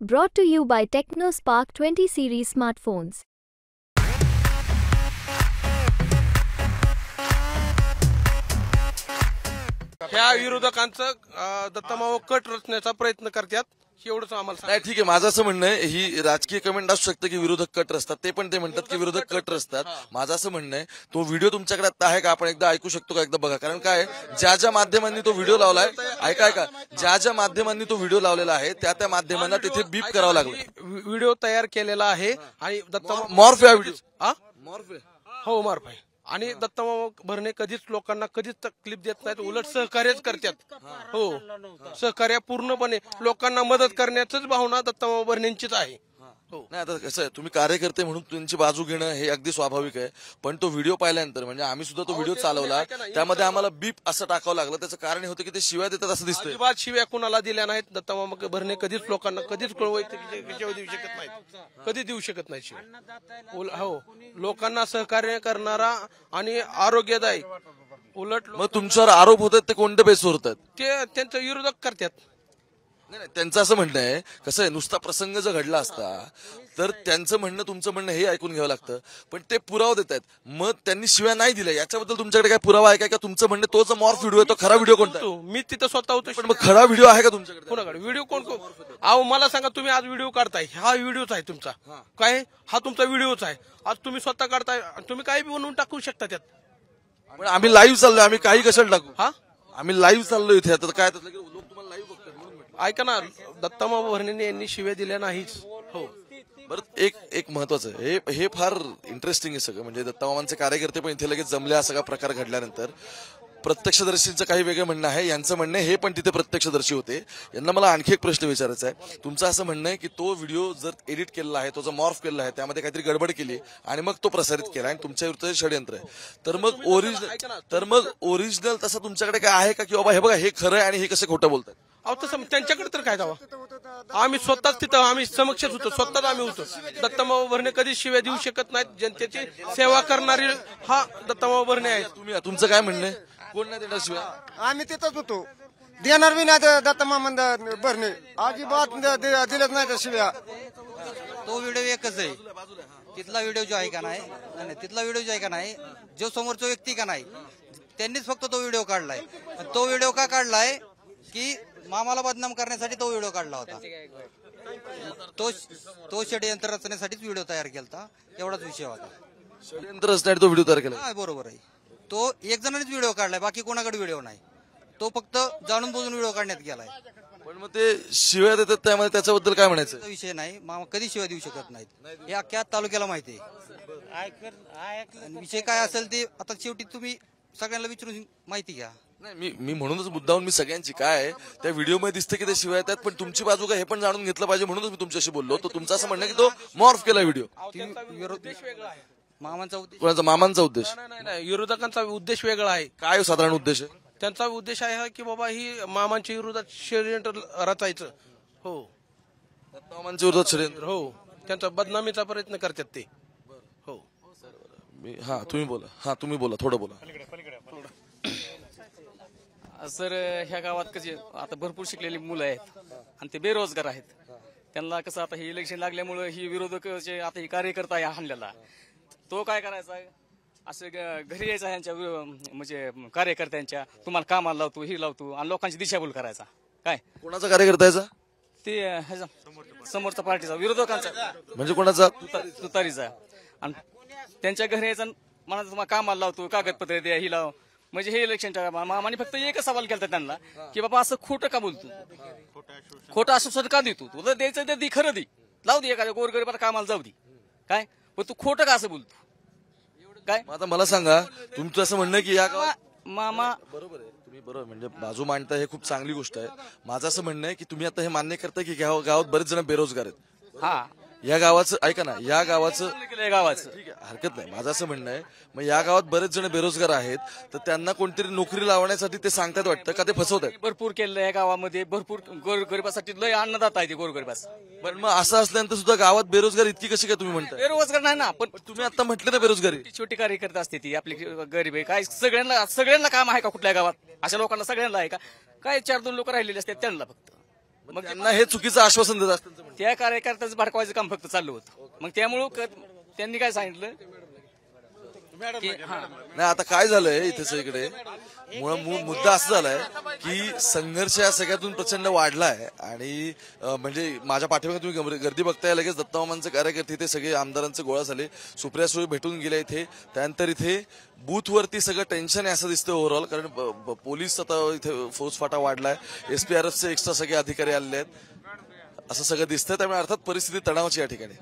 Brought to you by TechnoSpark 20 series smartphones. ह्या विरोधकांचं दत्तमाव cut रचण्याचा प्रयत्न करतात एवढंच आम्हाला नाही. ठीक आहे, माझं असं म्हणणं आहे, ही राजकीय कमेंट असू शकते की विरोधक कट रचतात, ते पण ते म्हणतात की विरोधक कट रचतात. माझं असं म्हणणं आहे, तो व्हिडिओ तुमच्याकडे आता आहे का? आपण एकदा ऐकू शकतो का? एकदा बघा. कारण काय, ज्या माध्यमांनी तो व्हिडिओ लावलाय, ऐका ज्या माध्यमांनी तो व्हिडिओ लावलेला आहे त्या माध्यमांना तिथे बीप करावं लागलं. व्हिडिओ तयार केलेला आहे आणि दत्तमाव मॉर्फ या व्हिडिओ मॉर्फ हो मॉर्फ आहे. आणि दत्तमाव भरणे कधीच लोकांना कधीच तकलीफ देत नाहीत, उलट सहकार्यच करतात. हो, सहकार्य पूर्णपणे लोकांना मदत करण्याचीच भावना दत्तमाव भरणेंचीच आहे. नाही, आता कसं आहे, तुम्ही कार्यकर्ते म्हणून तुमची बाजू घेणं हे अगदी स्वाभाविक आहे. पण तो व्हिडिओ पाहिल्यानंतर म्हणजे आम्ही सुद्धा तो व्हिडिओ चालवला, त्यामध्ये आम्हाला बीप असं टाकावं लागलं. त्याचं कारण हे होतं की ते शिव्या देतात असं दिसतं. अजिबात शिव्या कुणाला दिल्या नाहीत. दत्तमाव भरणे कधीच लोकांना कधीच शिव्या देऊ शकत नाहीत, कधी देऊ शकत नाही शिव्या. हो, लोकांना सहकार्य करणारा आणि आरोग्यदायी. उलट मग तुमच्यावर आरोप होतात ते कोणत्या बेसवर होतात? ते त्यांचं विरोधक करतात. नाही, त्यांचं असं म्हणणं आहे, कसं आहे, नुसता प्रसंग जर घडला असता तर त्यांचं म्हणणं तुमचं म्हणणं हे ऐकून घ्यावं लागतं. पण ते पुरावा देत आहेत, मग त्यांनी शिव्या नाही दिल्या, याच्याबद्दल तुमच्याकडे काय पुरावा आहे का? तुमचं म्हणणं तोच मॉर्फ व्हिडिओ आहे, तो खरा व्हिडिओ कोणता? मी तिथं स्वतः होतो. पण मग खरा व्हिडिओ आहे का तुमच्याकडे? कोणाकडे व्हिडिओ कोण? अहो मला सांगा, तुम्ही आज व्हिडिओ काढताय, हा व्हिडिओच आहे तुमचा काय? हा तुमचा व्हिडिओच आहे. आज तुम्ही स्वतः काढताय, तुम्ही काही बनवून टाकू शकता त्यात. पण आम्ही लाईव्ह चाललोय, आम्ही काही कशाला टाकू? हा, आम्ही लाईव्ह चाललोय इथे. आता काय लोक तुम्हाला लाईव्ह बघतात. ऐका ना, दत्तमाव भरणे यांनी शिव्या दिल्या नाहीच. हो, बरं, एक महत्वाचं हे फार इंटरेस्टिंग आहे सगळं. म्हणजे दत्तमावांचे कार्यकर्ते पण इथे लगेच जमले. हा सगळा प्रकार घडल्यानंतर प्रत्यक्षदर्शींचं काही वेगळं म्हणणं आहे, यांचं म्हणणं हे पण तिथे प्रत्यक्षदर्शी होते. यांना मला आणखी एक प्रश्न विचारायचा आहे. तुमचं असं म्हणणं आहे की तो व्हिडिओ जर एडिट केलेला आहे, तो जर मॉर्फ केलेला आहे, त्यामध्ये काहीतरी गडबड केली आणि मग तो प्रसारित केला आणि तुमच्या विरुद्ध षडयंत्र आहे, तर मग ओरिजिनल तसं तुमच्याकडे काय आहे का? की बाबा हे बघा, हे खरं आहे आणि हे कसं खोटं बोलतात? अहो तसं त्यांच्याकडे तर काय जावं. आम्ही स्वतःच तिथं आम्ही समक्षच होतो, स्वतःच आम्ही होतो. दत्तमाव भरणे कधी शिव्या देऊ शकत नाहीत. जनतेची सेवा करणारी हा दत्तमाव भरणे आहे. तुमचं काय म्हणणं आहे? कोण नाही देणार शिव्या? आम्ही तिथंच होतो, देणार बी नाही दत्तमाव भरणे, अजिबात दिलंच नाही त्या शिव्या. तो व्हिडिओ एकच आहे. तिथला व्हिडिओ जो आहे का नाही, तिथला व्हिडिओ जो आहे का नाही, जो समोरचा व्यक्ती का नाही, त्यांनीच फक्त तो व्हिडिओ काढलाय. तो व्हिडिओ का काढलाय की मामाला बदनाम करण्यासाठी तो व्हिडिओ काढला होता. तो षडयंत्र रचण्यासाठीच व्हिडिओ तयार केला, एवढाच विषय होता. षडयंत्र रचण्यासाठी तो व्हिडिओ तयार केला? बरोबर आहे. तो एक जणांनीच व्हिडिओ काढलाय, बाकी कोणाकडे व्हिडिओ नाही. तो फक्त जाणून बुजून व्हिडिओ काढण्यात गेलाय. पण मग ते शिव्या देतात, त्यामध्ये त्याच्याबद्दल काय म्हणायचं? विषय नाही, मामा कधी शिवाय देऊ शकत नाहीत, हे अख्ख्या तालुक्याला माहिती आहे. विषय काय असेल ते आता शेवटी तुम्ही सगळ्यांना विचारून माहिती घ्या. नाही, मी म्हणूनच मुद्दाहून मी सगळ्यांची काय त्या व्हिडिओ मध्ये दिसते की ते शिवाय येतात, पण तुमची बाजू काय हे पण जाणून घेतलं पाहिजे, म्हणूनच मी तुमच्याशी बोललो. तो तुमचं असं म्हणणं की तो मॉर्फ केला व्हिडिओ. मामांचा उद्देश, कोणाचा? मामांचा उद्देश? नाही, विरोधकांचा उद्देश वेगळा आहे. काय साधारण उद्देश आहे त्यांचा? उद्देश आहे की बाबा ही मामांच्या विरोधात षडयंत्र रचायचं. हो, मामांच्या विरोधात षडयंत्र. हो, त्यांचा बदनामीचा प्रयत्न करतात ते. हो, तुम्ही बोला थोडं बोला. सर, ह्या गावात कसे आता भरपूर शिकलेली मुलं आहेत आणि ते बेरोजगार आहेत. त्यांना कसं आता हे इलेक्शन लागल्यामुळे ही विरोधक जे आता ही कार्यकर्ता आहे हाणलेला, तो काय करायचा, असं घरी यायचा ह्यांच्या म्हणजे कार्यकर्त्यांच्या, तुम्हाला कामाला लावतो, ही लावतो, आणि लोकांची दिशाभूल करायचा. काय कोणाचा कार्यकर्ता याचा? ते ह्याचा समोरचा पार्टीचा, विरोधकांचा, म्हणजे कोणाचा? तुतारीचा. आणि त्यांच्या घरी यायचा, म्हणा तुम्हाला कामाला लावतो, कागदपत्र द्या, ही लाव. म्हणजे हे इलेक्शनच्या मामाने फक्त एकच सवाल केला त्यांना की बाबा असं खोटं का बोलतो, खोटं आश्वासन का देतो, तुला द्यायचं ते खरं दे, लावू दे, एखाद्या गोरगरीबाला कामाला जाऊ दे, काय पण तू खोटं का असं बोलतो काय? आता मला सांगा, तुमचं असं म्हणणं की या गावात मामा बरोबर आहे, तुम्ही बरोबर म्हणजे बाजू मांडता, हे खूप चांगली गोष्ट आहे. माझं असं म्हणणं आहे की तुम्ही आता हे मान्य करता की गावात बरेच जण बेरोजगार आहेत. हा, या गावाचं ऐका ना, या गावाचं गावाचं ठीक आहे, हरकत नाही. माझं असं म्हणणं आहे, मग या गावात बरेच जण बेरोजगार आहेत, तर त्यांना कोणतरी नोकरी लावण्यासाठी ते सांगतात वाटतं का ते फसवतात? भरपूर केलेलं आहे गावामध्ये, भरपूर गोरगरिबासाठी लय अन्नदाता आहे ते गोरगरिबास. पण मग असं असल्यानंतर सुद्धा गावात बेरोजगार इतकी कशी काय तुम्ही म्हणता? बेरोजगार नाही ना, पण तुम्ही आता म्हटलं ना बेरोजगारी. छोटी कार्यकर्ता असते ती आपली गरीब आहे, काय सगळ्यांना काम आहे का कुठल्या गावात? अशा लोकांना सगळ्यांना आहे का? काय 4-2 लोक राहिलेले असतात त्यांना फक्त. मग त्यांना हे चुकीचं आश्वासन देत असतं. त्या कार्यकर्त्याचं भडकवायचं काम फक्त चालू होतं. मग त्यामुळं त्यांनी काय सांगितलं की नाही आता काय झालंय इथे सगळीकडे मुद्दा असा झालाय की संघर्ष या सगळ्यातून प्रचंड वाढलाय आणि म्हणजे माझ्या पाठीमागे तुम्ही गर्दी बघताय, लगेच दत्तमामांचे कार्यकर्ते इथे सगळे आमदारांचे गोळा झाले, सुप्रिया सुळे भेटून गेले इथे. त्यानंतर इथे बूथवरती सगळं टेन्शन आहे असं दिसतं ओव्हरऑल, कारण पोलीस आता इथे फौजफाटा वाढलाय, SPRFचे एक्स्ट्रा सगळे अधिकारी आलेले आहेत असं सगळं दिसतंय. त्यामुळे अर्थात परिस्थिती तणावाची या ठिकाणी.